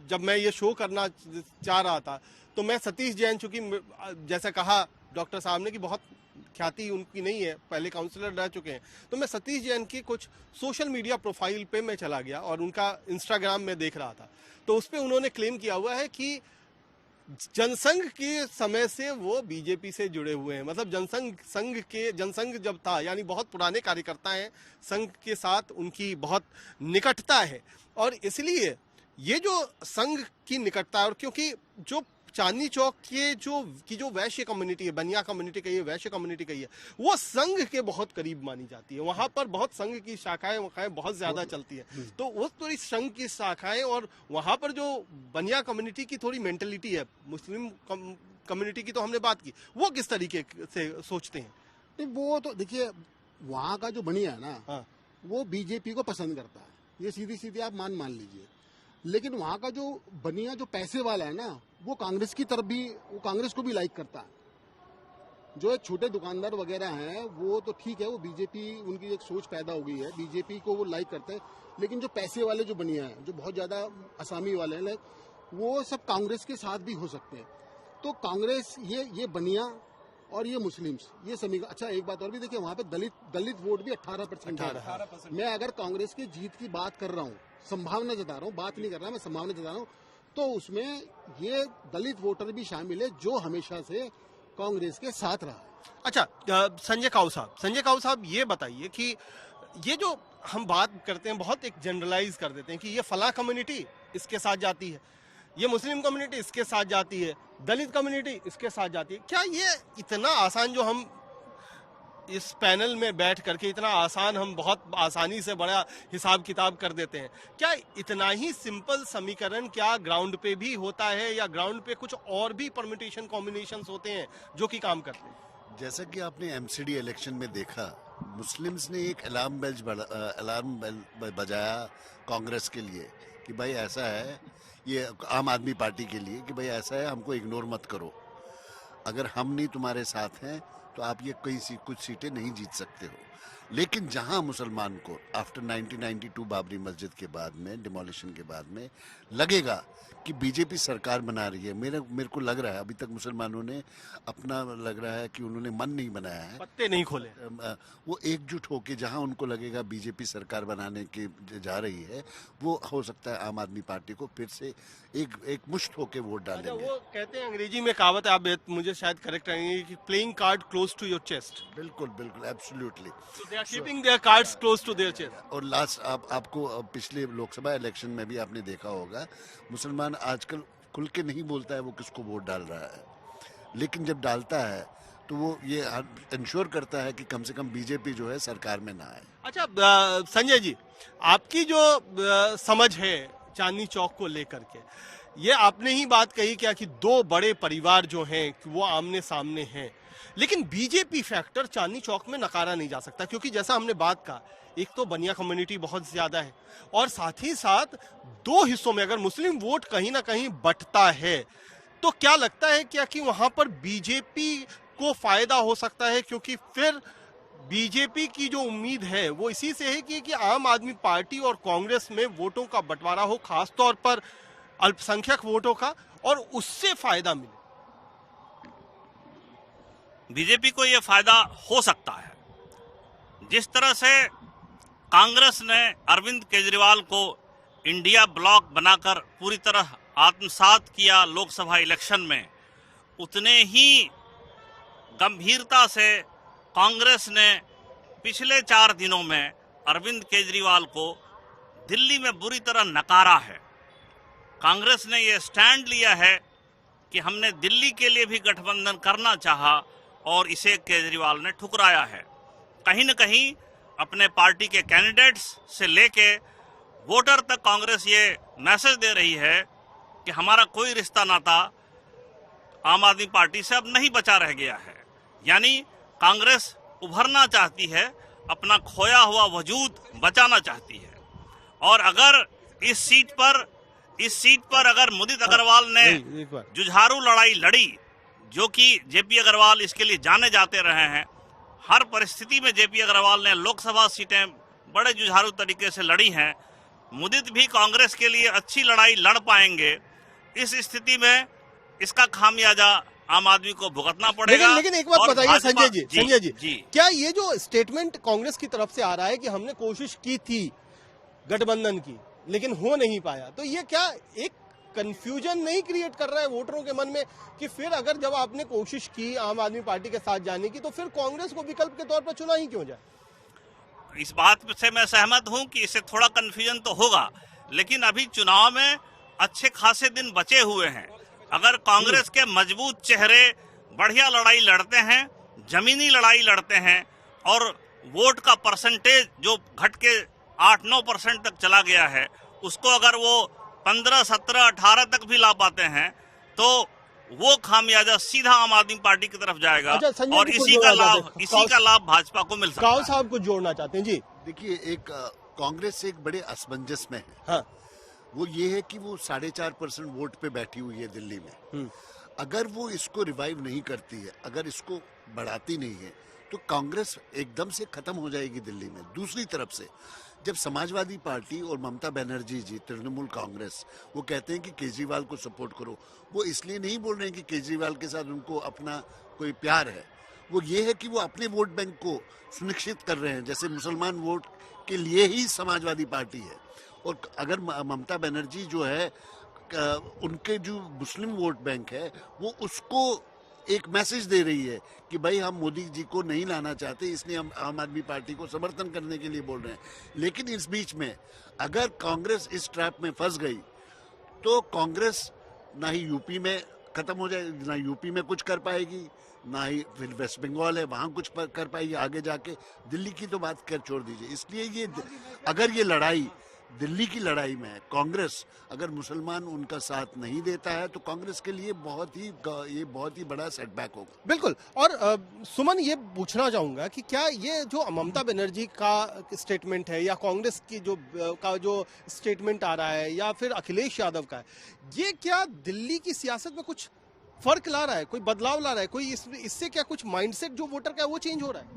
जब मैं ये शो करना चाह रहा था तो मैं सतीश जैन, चूंकि जैसा कहा डॉक्टर साहब ने कि बहुत ख्याति उनकी नहीं है, पहले काउंसलर रह चुके हैं, तो मैं सतीश जैन की कुछ सोशल मीडिया प्रोफाइल पे मैं चला गया और उनका इंस्टाग्राम में देख रहा था। तो उस पे उन्होंने क्लेम किया हुआ है कि जनसंघ के समय से वो बीजेपी से जुड़े हुए हैं। मतलब जनसंघ जब था, यानी बहुत पुराने कार्यकर्ता हैं, संघ के साथ उनकी बहुत निकटता है और इसलिए ये जो संघ की निकटता है, और क्योंकि जो चांदनी चौक के जो वैश्य कम्युनिटी है, बनिया कम्युनिटी कही है, वैश्य कम्युनिटी कही है, वो संघ के बहुत करीब मानी जाती है। वहां पर बहुत संघ की शाखाएं बहुत ज्यादा चलती है, तो वो थोड़ी संघ की शाखाएं और वहां पर जो बनिया कम्युनिटी की थोड़ी मेंटेलिटी है, मुस्लिम कम्युनिटी की तो हमने बात की, वो किस तरीके से सोचते हैं? नहीं, वो तो देखिए वहाँ का जो बनिया है ना, हाँ। वो बीजेपी को पसंद करता है, ये सीधी सीधी आप मान लीजिए। लेकिन वहाँ का जो बनिया जो पैसे वाला है ना, वो कांग्रेस की तरफ भी, वो कांग्रेस को भी लाइक करता है। जो एक छोटे दुकानदार वगैरह हैं वो तो ठीक है, वो बीजेपी, उनकी एक सोच पैदा हो गई है, बीजेपी को वो लाइक करते हैं। लेकिन जो पैसे वाले जो बनिया हैं, जो बहुत ज्यादा असामी वाले हैं, वो सब कांग्रेस के साथ भी हो सकते हैं। तो कांग्रेस ये बनिया और ये मुस्लिम्स, ये समीकरण। अच्छा, एक बात और भी देखिए, वहाँ पे दलित वोट भी 18% है। मैं अगर कांग्रेस की जीत की बात कर रहा हूँ, संभावना जता रहा हूँ, बात नहीं कर रहा, मैं संभावना जता रहा हूँ, तो उसमें ये दलित वोटर भी शामिल है जो हमेशा से कांग्रेस के साथ रहा है। अच्छा, संजय काऊ साहब ये बताइए कि ये जो हम बात करते हैं, बहुत एक जनरलाइज कर देते हैं कि ये फला कम्युनिटी इसके साथ जाती है, ये मुस्लिम कम्युनिटी इसके साथ जाती है, दलित कम्युनिटी इसके साथ जाती है। क्या ये इतना आसान, जो हम इस पैनल में बैठ करके इतना आसान, हम बहुत आसानी से बड़ा हिसाब किताब कर देते हैं, क्या इतना ही सिंपल समीकरण क्या ग्राउंड पे भी होता है, या ग्राउंड पे कुछ और भी परम्यूटेशन कॉम्बिनेशंस होते हैं जो कि काम करते हैं? जैसा कि आपने एमसीडी इलेक्शन में देखा, मुस्लिम्स ने एक अलार्म बेल बजाया कांग्रेस के लिए कि भाई ऐसा है, ये आम आदमी पार्टी के लिए कि भाई ऐसा है, हमको इग्नोर मत करो, अगर हम नहीं तुम्हारे साथ हैं तो आप ये कुछ सीटें नहीं जीत सकते हो। लेकिन जहां मुसलमान को आफ्टर 1992 बाबरी मस्जिद के बाद में, डिमोलिशन के बाद में लगेगा कि बीजेपी सरकार बना रही है, मेरे को लग रहा है अभी तक मुसलमानों ने अपना, लग रहा है कि उन्होंने मन नहीं बनाया है, पत्ते नहीं खोले, वो एकजुट होके जहां उनको लगेगा बीजेपी सरकार बनाने की जा रही है, वो हो सकता है आम आदमी पार्टी को फिर से एक मुश्त होके वोट डालेंगे। वो कहते हैं, अंग्रेजी में कहावत है, आप मुझे शायद करेक्ट करेंगे, कि playing card close to your chest. बिल्कुल बिल्कुल, absolutely, they are keeping their cards close to their chest. और लास्ट आपको पिछले लोकसभा इलेक्शन में भी आपने देखा होगा, मुसलमान आजकल खुल के नहीं बोलता है वो किसको वोट डाल रहा है, लेकिन जब डालता है तो वो ये इंश्योर करता है कि कम से कम बीजेपी जो है सरकार में ना आए। अच्छा, संजय जी, आपकी जो समझ है चांदनी चौक को लेकर के, ये आपने ही बात कही क्या कि दो बड़े परिवार जो हैं वो आमने सामने हैं, लेकिन बीजेपी फैक्टर चांदनी चौक में नकारा नहीं जा सकता, क्योंकि जैसा हमने बात कहा, एक तो बनिया कम्युनिटी बहुत ज्यादा है, और साथ ही साथ दो हिस्सों में अगर मुस्लिम वोट कहीं ना कहीं बंटता है, तो क्या लगता है क्या कि वहां पर बीजेपी को फायदा हो सकता है? क्योंकि फिर बीजेपी की जो उम्मीद है वो इसी से है कि आम आदमी पार्टी और कांग्रेस में वोटों का बंटवारा हो, खासतौर पर अल्पसंख्यक वोटों का, और उससे फायदा मिले। बीजेपी को यह फायदा हो सकता है। जिस तरह से कांग्रेस ने अरविंद केजरीवाल को इंडिया ब्लॉक बनाकर पूरी तरह आत्मसात किया लोकसभा इलेक्शन में, उतने ही गंभीरता से कांग्रेस ने पिछले 4 दिनों में अरविंद केजरीवाल को दिल्ली में बुरी तरह नकारा है। कांग्रेस ने यह स्टैंड लिया है कि हमने दिल्ली के लिए भी गठबंधन करना चाहा और इसे केजरीवाल ने ठुकराया है। कहीं न कहीं अपने पार्टी के कैंडिडेट्स से लेके वोटर तक कांग्रेस ये मैसेज दे रही है कि हमारा कोई रिश्ता नाता आम आदमी पार्टी से अब नहीं बचा रह गया है। यानी कांग्रेस उभरना चाहती है अपना खोया हुआ वजूद बचाना चाहती है। और अगर इस सीट पर अगर मुदित अग्रवाल ने जुझारू लड़ाई लड़ी, जो कि जेपी अग्रवाल इसके लिए जाने जाते रहे हैं, हर परिस्थिति में जेपी अग्रवाल ने लोकसभा सीटें बड़े जुझारू तरीके से लड़ी हैं, मुदित भी कांग्रेस के लिए अच्छी लड़ाई लड़ पाएंगे। इस स्थिति में इसका खामियाजा आम आदमी को भुगतना पड़ेगा। लेकिन एक बात बताइए संजय जी, क्या ये जो स्टेटमेंट कांग्रेस की तरफ से आ रहा है कि हमने कोशिश की थी गठबंधन की लेकिन हो नहीं पाया, तो ये क्या एक कंफ्यूजन नहीं क्रिएट कर रहा है वोटरों के मन में कि फिर अगर जब आपने कोशिश की आम आदमी पार्टी के साथ जाने की, तो फिर कांग्रेस को विकल्प के तौर पर चुना ही क्यों जाए? इस बात से मैं सहमत हूं कि इससे थोड़ा कंफ्यूजन तो होगा, लेकिन अभी चुनाव में अच्छे खासे दिन बचे हुए हैं। अगर कांग्रेस के मजबूत चेहरे बढ़िया लड़ाई लड़ते हैं, जमीनी लड़ाई लड़ते हैं, और वोट का परसेंटेज जो घट के 8-9% तक चला गया है, उसको अगर वो 15, 17, 18 तक भी ला पाते हैं, तो वो खामियाजा सीधा आम आदमी पार्टी की तरफ जाएगा। अच्छा, और इसी का लाभ भाजपा को मिल सकता है। राव साहब कुछ जोड़ना चाहते हैं? जी देखिए, एक कांग्रेस एक बड़े असमंजस में है। हाँ। वो ये है कि वो 4.5% वोट पे बैठी हुई है दिल्ली में। अगर वो इसको रिवाइव नहीं करती है, अगर इसको बढ़ाती नहीं है, तो कांग्रेस एकदम से खत्म हो जाएगी दिल्ली में। दूसरी तरफ से जब समाजवादी पार्टी और ममता बनर्जी जी, तृणमूल कांग्रेस, वो कहते हैं कि केजरीवाल को सपोर्ट करो, वो इसलिए नहीं बोल रहे हैं कि केजरीवाल के साथ उनको अपना कोई प्यार है, वो ये है कि वो अपने वोट बैंक को सुनिश्चित कर रहे हैं। जैसे मुसलमान वोट के लिए ही समाजवादी पार्टी है, और अगर ममता बनर्जी जो है, उनके जो मुस्लिम वोट बैंक है, वो उसको एक मैसेज दे रही है कि भाई हम मोदी जी को नहीं लाना चाहते, इसलिए हम आम आदमी पार्टी को समर्थन करने के लिए बोल रहे हैं। लेकिन इस बीच में अगर कांग्रेस इस ट्रैप में फंस गई, तो कांग्रेस ना ही यूपी में खत्म हो जाएगी, ना यूपी में कुछ कर पाएगी, ना ही फिर वेस्ट बंगाल है वहां कुछ कर पाएगी आगे जाके। दिल्ली की तो बात कर छोड़ दीजिए। इसलिए ये अगर ये लड़ाई दिल्ली की लड़ाई में कांग्रेस अगर मुसलमान उनका साथ नहीं देता है, तो कांग्रेस के लिए बहुत ही बड़ा सेटबैक होगा। बिल्कुल। और सुमन, ये पूछना चाहूंगा कि क्या ये जो ममता बनर्जी का स्टेटमेंट है, या कांग्रेस की जो स्टेटमेंट आ रहा है, या फिर अखिलेश यादव का है, ये क्या दिल्ली की सियासत में कुछ फर्क ला रहा है, कोई बदलाव ला रहा है, कोई इससे क्या कुछ माइंडसेट जो वोटर का है वो चेंज हो रहा है?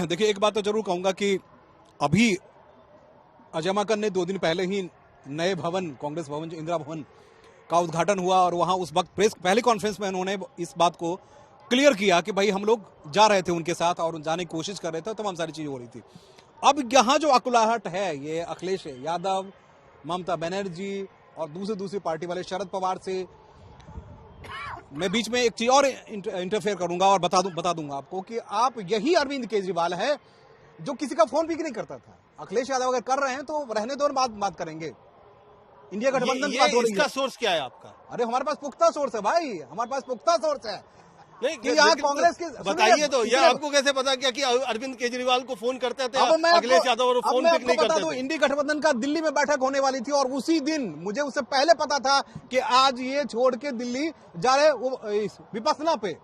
देखिए, एक बात तो जरूर कहूंगा कि अभी अजय माकन ने 2 दिन पहले ही नए भवन, कांग्रेस भवन जो इंदिरा भवन का उद्घाटन हुआ, और वहां उस वक्त पहले कॉन्फ्रेंस में उन्होंने इस बात को क्लियर किया कि भाई हम लोग जा रहे थे उनके साथ और जाने की कोशिश कर रहे थे, तमाम सारी चीजें हो रही थी। अब यहाँ जो अकुलाहट है, ये अखिलेश यादव, ममता बनर्जी और दूसरी पार्टी वाले शरद पवार से, मैं बीच में एक चीज और इंटरफेयर करूंगा और बता दूंगा आपको कि आप यही अरविंद केजरीवाल है जो किसी का फोन पिक नहीं करता था। अखिलेश यादव अगर कर रहे हैं तो रहने दो और बात करेंगे। इंडिया गठबंधन की बात हो रही है। इसका सोर्स क्या है आपका? अरे हमारे पास पुख्ता सोर्स है भाई, हमारे पास पुख्ता सोर्स है। नहीं कि यहाँ कांग्रेस के बताइए तो, ये आपको कैसे पता क्या कि अरविंद केजरीवाल को फोन करते थे अखिलेश यादव और फोन पिक नहीं करते थे? इंडी गठबंधन का दिल्ली में बैठक होने वाली थी, और उसी दिन मुझे उससे पहले पता था कि आज ये छोड़ के दिल्ली जा रहे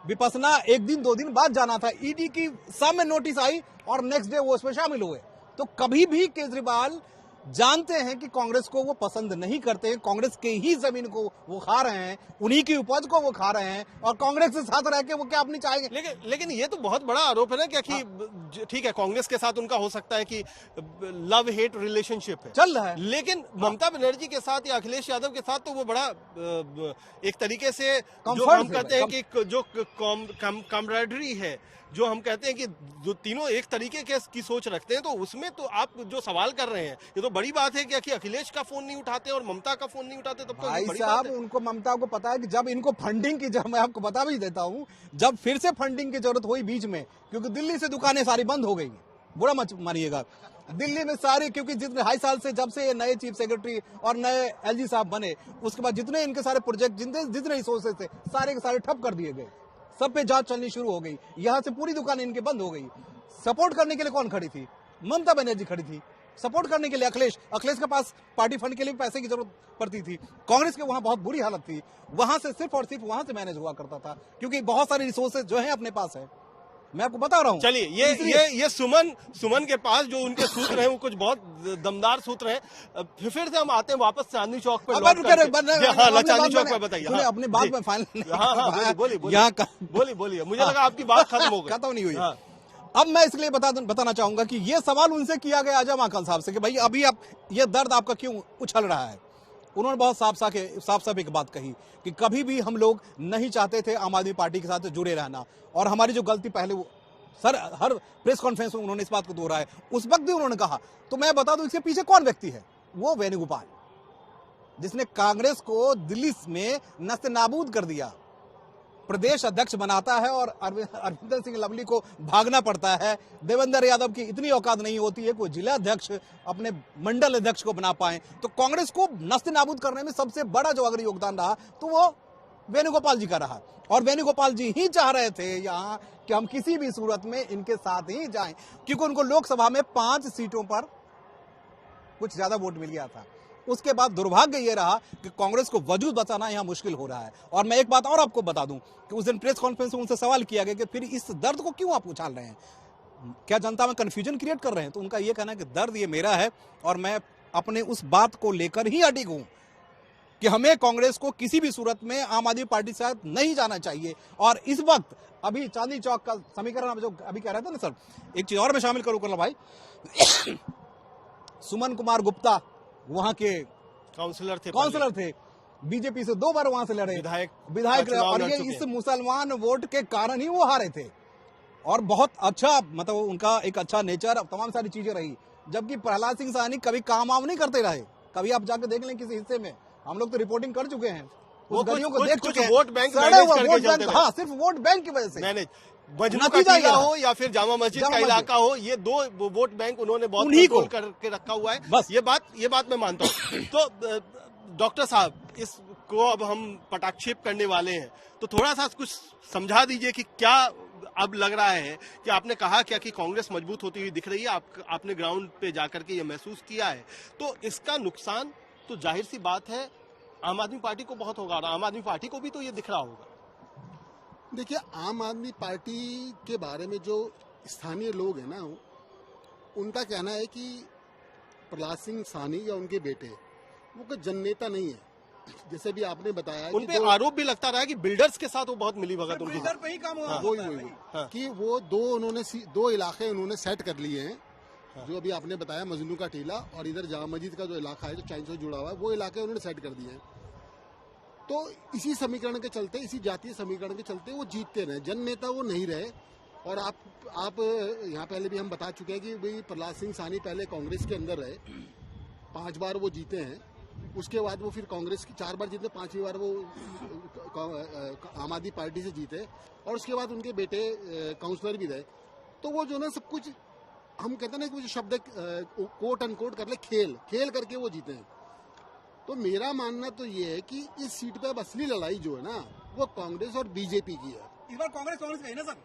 विपसना 1 दिन 2 दिन बाद जाना था। ईडी की सामने नोटिस आई और नेक्स्ट डे वो उसमें शामिल हुए। तो कभी भी केजरीवाल जानते हैं कि कांग्रेस को वो पसंद नहीं करते, कांग्रेस के ही जमीन को वो खा रहे हैं, उन्हीं की उपज को वो खा रहे हैं, और कांग्रेस के साथ रह के वो क्या अपनी चाहेंगे? लेकिन ये तो बहुत बड़ा आरोप है ना क्या कि ठीक है, कांग्रेस के साथ उनका हो सकता है कि लव हेट रिलेशनशिप है, चल रहा है, लेकिन ममता बनर्जी के साथ या अखिलेश यादव के साथ तो वो बड़ा एक तरीके से जो हम कहते हैं कि जो कमरेडरी है, जो हम कहते हैं कि जो तीनों एक तरीके की सोच रखते हैं, तो उसमें तो आप जो सवाल कर रहे हैं ये तो बड़ी बात है कि अखिलेश का फोन नहीं उठाते और ममता का फोन नहीं उठाते, तब तो भाई साहब उनको, ममता को पता है कि जब इनको फंडिंग की, जब मैं आपको बता भी देता हूं, जब फिर से फंडिंग की जरूरत हुई बीच में, क्योंकि दिल्ली से दुकानें सारी बंद हो गई, बुरा मत मानिएगा, दिल्ली में सारी, क्योंकि जितने 2.5 साल से जब से ये नए चीफ सेक्रेटरी और नए एलजी साहब बने, उसके बाद जितने इनके सारे प्रोजेक्ट, जितने रिसोर्सेज थे, सारे के सारे ठप कर दिए गए, सब पे जांच चलनी शुरू हो गई, यहाँ से पूरी दुकानें इनके बंद हो गई। सपोर्ट करने के लिए कौन खड़ी थी? ममता बनर्जी खड़ी थी सपोर्ट करने के लिए। अखिलेश के पास पार्टी फंड के लिए पैसे की जरूरत पड़ती थी, कांग्रेस के वहां बहुत बुरी हालत थी, वहां से सिर्फ और सिर्फ वहां से मैनेज हुआ करता था, क्योंकि बहुत सारे रिसोर्सेज जो है अपने पास है, मैं आपको बता रहा हूँ। चलिए ये सुमन के पास जो उनके सूत्र हैं वो कुछ बहुत दमदार सूत्र हैं। फिर से हम आते हैं वापस चांदनी चौक पे लौट करके। हाँ, चांदनी चौक पे बताइए। अपनी बात में फाइनल। हाँ, बोलिए। मुझे लगा आपकी बात खत्म हो गई। खत्म नहीं हुई। अब मैं इसलिए बताना चाहूंगा कि ये सवाल उनसे किया गया आजम खान साहब से कि भाई अभी आप ये दर्द आपका क्यों उछल रहा है। उन्होंने बहुत साफ एक बात कही कि कभी भी हम लोग नहीं चाहते थे आम आदमी पार्टी के साथ जुड़े रहना, और हमारी जो गलती पहले सर हर प्रेस कॉन्फ्रेंस में उन्होंने इस बात को दोहराया, उस वक्त भी उन्होंने कहा। तो मैं बता दूं इसके पीछे कौन व्यक्ति है, वो वेणुगोपाल, जिसने कांग्रेस को दिल्ली में नस्ते नाबूद कर दिया, प्रदेश अध्यक्ष बनाता है और अरविंदर सिंह लवली को भागना पड़ता है। देवेंद्र यादव की इतनी औकात नहीं होती है कोई जिला अध्यक्ष अपने मंडल अध्यक्ष को बना पाए। तो कांग्रेस को नस्ते नाबूद करने में सबसे बड़ा जो अगर योगदान रहा तो वो वेणुगोपाल जी का रहा, और वेणुगोपाल जी ही चाह रहे थे यहाँ कि हम किसी भी सूरत में इनके साथ ही जाएं, क्योंकि उनको लोकसभा में 5 सीटों पर कुछ ज्यादा वोट मिल गया था। उसके बाद दुर्भाग्य ये रहा कि कांग्रेस को वजूद बचाना यहां मुश्किल हो रहा है। और मैं एक बात और आपको बता दूं कि उस दिन प्रेस कॉन्फ्रेंस में उनसे सवाल किया गया कि फिर इस दर्द को क्यों आप उछाल रहे हैं, क्या जनता में कंफ्यूजन क्रिएट कर रहे हैं। तो उनका ये कहना है कि दर्द ये मेरा है और मैं अपने उस बात को लेकर ही अडिग हूं कि हमें कांग्रेस को किसी भी सूरत में आम आदमी पार्टी के साथ नहीं जाना चाहिए। और इस वक्त अभी चांदनी चौक का समीकरण जो अभी कह रहे थे ना सर, एक चीज और मैं शामिल करूं भाई, सुमन कुमार गुप्ता वहां के काउंसलर थे, बीजेपी से 2 बार वहां से लड़े, विधायक रहे, और ये इस मुसलमान वोट के कारण ही वो हारे थे। और बहुत अच्छा मतलब उनका एक अच्छा नेचर, तमाम सारी चीजें रही। जबकि प्रहलाद सिंह साहनी कभी काम वाम नहीं करते रहे, कभी आप जाकर देख लें किसी हिस्से में, हम लोग तो रिपोर्टिंग कर चुके हैं, उस गलियों को देख चुके हैं, वोट बैंक, हाँ सिर्फ वोट बैंक की वजह से मजनू का टीला हो या फिर जामा मस्जिद का इलाका हो, ये 2 वोट बैंक उन्होंने बहुत कंट्रोल करके रखा हुआ है। बस ये बात मैं मानता हूँ। तो डॉक्टर साहब, इसको अब हम पटाक्षेप करने वाले हैं, तो थोड़ा सा कुछ समझा दीजिए कि क्या अब लग रहा है कि आपने कहा क्या कि कांग्रेस मजबूत होती हुई दिख रही है, आपने ग्राउंड पे जाकर के ये महसूस किया है, तो इसका नुकसान तो जाहिर सी बात है आम आदमी पार्टी को बहुत होगा, और आम आदमी पार्टी को भी तो ये दिख रहा होगा। देखिए, आम आदमी पार्टी के बारे में जो स्थानीय लोग हैं ना, उनका कहना है कि प्रहलाद सिंह साहनी या उनके बेटे वो कोई जननेता नहीं है। जैसे भी आपने बताया, उन पे आरोप भी लगता रहा है कि बिल्डर्स के साथ वो बहुत मिलीभगत उनकी पे ही काम हुआ। वही कि वो 2 इलाके उन्होंने सेट कर लिए हैं। जो अभी आपने बताया मजनू का टीला और इधर जामा मस्जिद का जो इलाका है जो चाइना से जुड़ा हुआ है, वो इलाके उन्होंने सेट कर दिए हैं। तो इसी समीकरण के चलते, इसी जातीय समीकरण के चलते वो जीतते रहे, जन नेता वो नहीं रहे। और आप यहाँ पहले भी हम बता चुके हैं कि भाई प्रहलाद सिंह साहनी पहले कांग्रेस के अंदर रहे, 5 बार वो जीते हैं। उसके बाद वो फिर कांग्रेस की 4 बार जीते, 5वीं बार वो आम आदमी पार्टी से जीते, और उसके बाद उनके बेटे काउंसलर भी रहे। तो वो जो ना सब कुछ हम कहते हैं ना कि जो शब्द कोट अनकोट कर ले, खेल करके वो जीते हैं। तो मेरा मानना तो ये है कि इस सीट पे अब असली लड़ाई जो है ना, वो कांग्रेस और बीजेपी की है। इस बार कांग्रेस का है ना सर?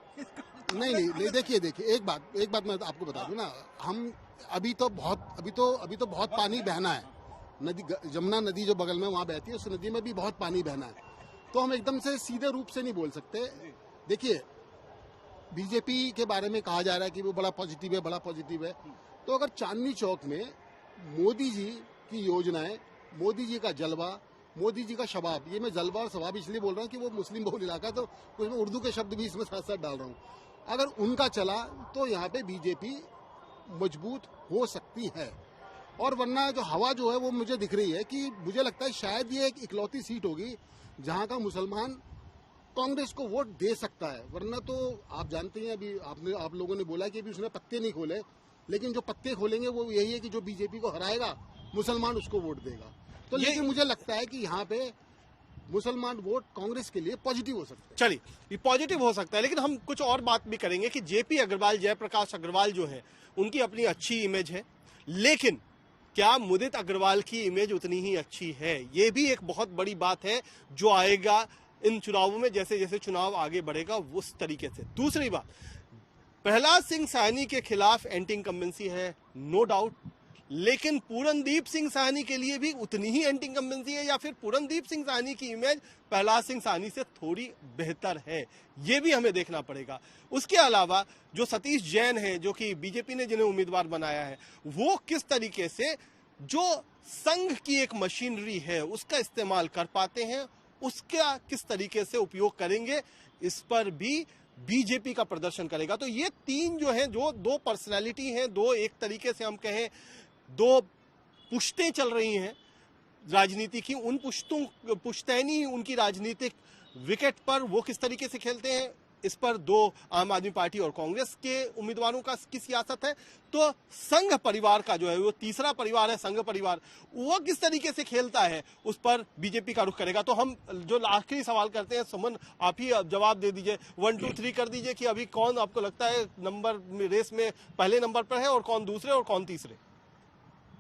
नहीं, देखिए एक बात मैं आपको बता दूं ना, हम अभी तो बहुत पानी बहना है। नदी, जमुना नदी जो बगल में वहां बहती है, उस नदी में भी बहुत पानी बहना है। तो हम एकदम से सीधे रूप से नहीं बोल सकते। देखिए, बीजेपी के बारे में कहा जा रहा है कि वो बड़ा पॉजिटिव है। तो अगर चांदनी चौक में मोदी जी की योजनाएं, मोदी जी का जलवा, मोदी जी का शबाब, ये मैं जलवा और शबाब इसलिए बोल रहा हूँ कि वो मुस्लिम बहुल इलाका, तो उसमें उर्दू के शब्द भी इसमें साथ साथ डाल रहा हूँ। अगर उनका चला तो यहाँ पे बीजेपी मजबूत हो सकती है। और वरना जो हवा जो है वो मुझे दिख रही है कि मुझे लगता है शायद ये एक इकलौती सीट होगी जहाँ का मुसलमान कांग्रेस को वोट दे सकता है। वरना तो आप जानते हैं, अभी आप लोगों ने बोला कि अभी उसने पत्ते नहीं खोले, लेकिन जो पत्ते खोलेंगे वो यही है कि जो बीजेपी को हराएगा मुसलमान उसको वोट देगा। तो लेकिन मुझे लगता है कि यहाँ पे मुसलमान वोट कांग्रेस के लिए पॉजिटिव हो सकता है। चलिए, ये पॉजिटिव हो सकता है, लेकिन हम कुछ और बात भी करेंगे कि जेपी अग्रवाल, जयप्रकाश अग्रवाल जो है, उनकी अपनी अच्छी इमेज है, लेकिन क्या मुदित अग्रवाल की इमेज उतनी ही अच्छी है? ये भी एक बहुत बड़ी बात है जो आएगा इन चुनावों में, जैसे जैसे चुनाव आगे बढ़ेगा उस तरीके से। दूसरी बात, प्रहलाद सिंह साहनी के खिलाफ एंटी इनकम्बेंसी है, नो डाउट, लेकिन पूरनदीप सिंह साहनी के लिए भी उतनी ही एंटी इंकम्बेंसी है, या फिर पूरनदीप सिंह साहनी की इमेज प्रहलाद सिंह साहनी से थोड़ी बेहतर है, ये भी हमें देखना पड़ेगा। उसके अलावा जो सतीश जैन है, जो कि बीजेपी ने जिन्हें उम्मीदवार बनाया है, वो किस तरीके से जो संघ की एक मशीनरी है उसका इस्तेमाल कर पाते हैं, उसका किस तरीके से उपयोग करेंगे, इस पर भी बीजेपी का प्रदर्शन करेगा। तो ये तीन जो हैं, जो दो पर्सनालिटी हैं, दो एक तरीके से हम कहें दो पुश्तें चल रही हैं राजनीति की, उन पुश्तैनी उनकी राजनीतिक विकेट पर वो किस तरीके से खेलते हैं, इस पर दो आम आदमी पार्टी और कांग्रेस के उम्मीदवारों की सियासत है। तो संघ परिवार का जो है, वो तीसरा परिवार है संघ परिवार, वो किस तरीके से खेलता है, उस पर बीजेपी का रुख करेगा। तो हम जो आखिरी सवाल करते हैं, सुमन आप ही जवाब दे दीजिए, 1 2 3 कर दीजिए कि अभी कौन आपको लगता है नंबर रेस में पहले नंबर पर है और कौन दूसरे और कौन तीसरे।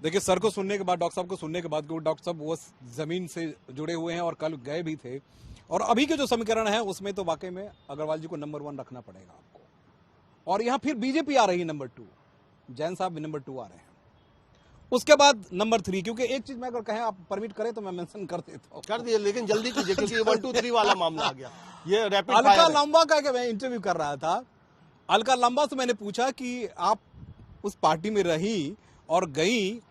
देखिए, सर को सुनने के बाद, डॉक्टर साहब को सुनने के बाद, क्योंकि डॉक्टर साहब वो जमीन से जुड़े हुए हैं और कल गए भी थे, और अभी के जो समीकरण है उसमें तो वाकई में अग्रवाल जी को नंबर 1 रखना पड़ेगा आपको। और यहां फिर बीजेपी आ रही है नंबर 2, जैन साहब भी नंबर 2 आ रहे हैं। उसके बाद नंबर 3, क्योंकि एक चीज मैं अगर कहें, आप परमिट करें तो मैं मेंशन कर देता हूं। कर दिए, लेकिन जल्दी कीजिए क्योंकि ये 1 2 3 वाला मामला आ गया, ये रैपिड फायर अलका है। लांबा का मैं इंटरव्यू कर रहा था, अलका लांबा से मैंने पूछा कि आप उस पार्टी में रही और गई,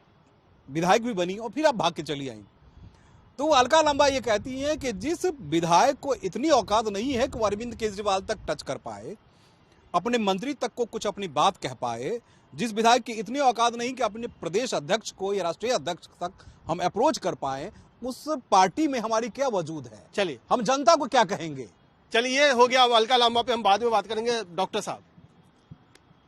विधायक भी बनी और फिर आप भाग के चली आई, तो अलका लांबा ये कहती है कि जिस विधायक को इतनी औकात नहीं है कि वो अरविंद केजरीवाल तक टच कर पाए, अपने मंत्री तक को कुछ अपनी बात कह पाए, जिस विधायक की इतनी औकात नहीं कि अपने प्रदेश अध्यक्ष को या राष्ट्रीय अध्यक्ष तक हम अप्रोच कर पाए, उस पार्टी में हमारी क्या वजूद है, चलिए हम जनता को क्या कहेंगे। चलिए, ये हो गया। अब अलका लांबा पे हम बाद में बात करेंगे। डॉक्टर साहब।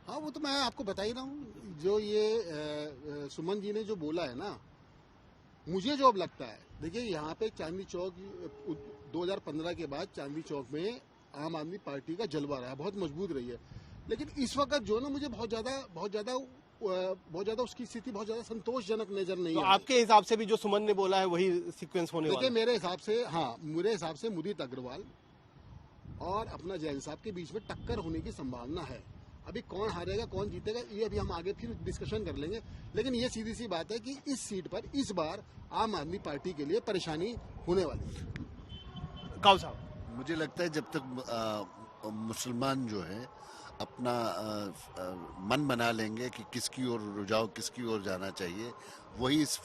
हाँ, वो तो मैं आपको बता ही रहा हूँ, जो ये सुमन जी ने जो बोला है ना, मुझे जो अब लगता है, देखिए यहाँ पे चांदनी चौक 2015 के बाद चांदनी चौक में आम आदमी पार्टी का जलवा रहा है, बहुत मजबूत रही है, लेकिन इस वक्त जो ना मुझे बहुत ज्यादा उसकी स्थिति बहुत ज्यादा संतोषजनक नजर नहीं तो है। आपके हिसाब से भी जो सुमन ने बोला है वही सीक्वेंस होने वाला देखिए, है? मेरे हिसाब से मुदित अग्रवाल और अपना जैन साहब के बीच में टक्कर होने की संभावना है। अभी कौन हारेगा कौन जीतेगा ये अभी हम आगे फिर डिस्कशन कर लेंगे, लेकिन ये सीधी सी बात है कि इस सीट पर इस बार आम आदमी पार्टी के लिए परेशानी होने वाली है। काऊ साहब, मुझे लगता है जब तक मुसलमान जो है अपना मन बना लेंगे कि किसकी ओर रुझाव, किसकी ओर जाना चाहिए, वही इस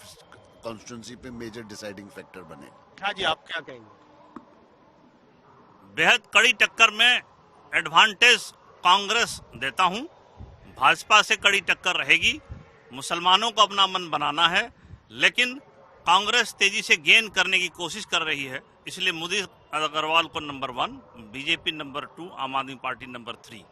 कॉन्स्टिट्यूंसी पे मेजर डिसाइडिंग फैक्टर बने। हाँ जी, आप क्या कहेंगे? बेहद कड़ी टक्कर में एडवांटेज कांग्रेस देता हूं, भाजपा से कड़ी टक्कर रहेगी, मुसलमानों को अपना मन बनाना है, लेकिन कांग्रेस तेजी से गेन करने की कोशिश कर रही है, इसलिए मुदित अग्रवाल को नंबर 1, बीजेपी नंबर 2, आम आदमी पार्टी नंबर 3।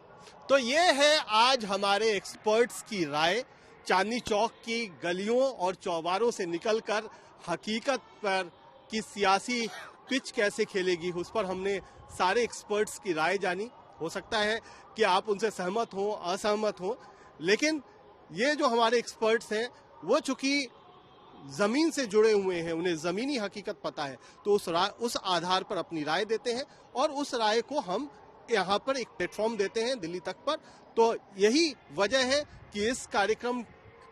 तो ये है आज हमारे एक्सपर्ट्स की राय। चांदनी चौक की गलियों और चौबारों से निकलकर हकीकत पर की सियासी पिच कैसे खेलेगी, उस पर हमने सारे एक्सपर्ट्स की राय जानी। हो सकता है कि आप उनसे सहमत हो, असहमत हो, लेकिन ये जो हमारे एक्सपर्ट्स हैं वो चूंकि जमीन से जुड़े हुए हैं, उन्हें जमीनी हकीकत पता है, तो उस आधार पर अपनी राय देते हैं और उस राय को हम यहाँ पर एक प्लेटफॉर्म देते हैं दिल्ली तक पर। तो यही वजह है कि इस कार्यक्रम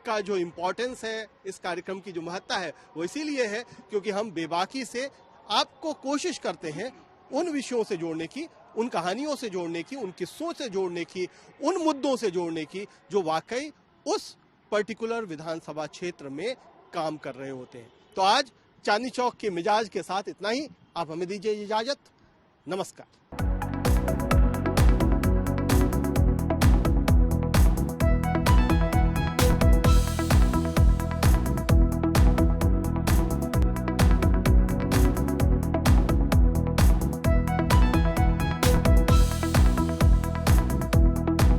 का जो इम्पोर्टेंस है, इस कार्यक्रम की जो महत्ता है, वो इसीलिए है क्योंकि हम बेबाकी से आपको कोशिश करते हैं उन विषयों से जोड़ने की, उन कहानियों से जोड़ने की, उन किस्सों से जोड़ने की, उन मुद्दों से जोड़ने की जो वाकई उस पर्टिकुलर विधानसभा क्षेत्र में काम कर रहे होते हैं। तो आज चांदनी चौक के मिजाज के साथ इतना ही। आप हमें दीजिए इजाजत। नमस्कार।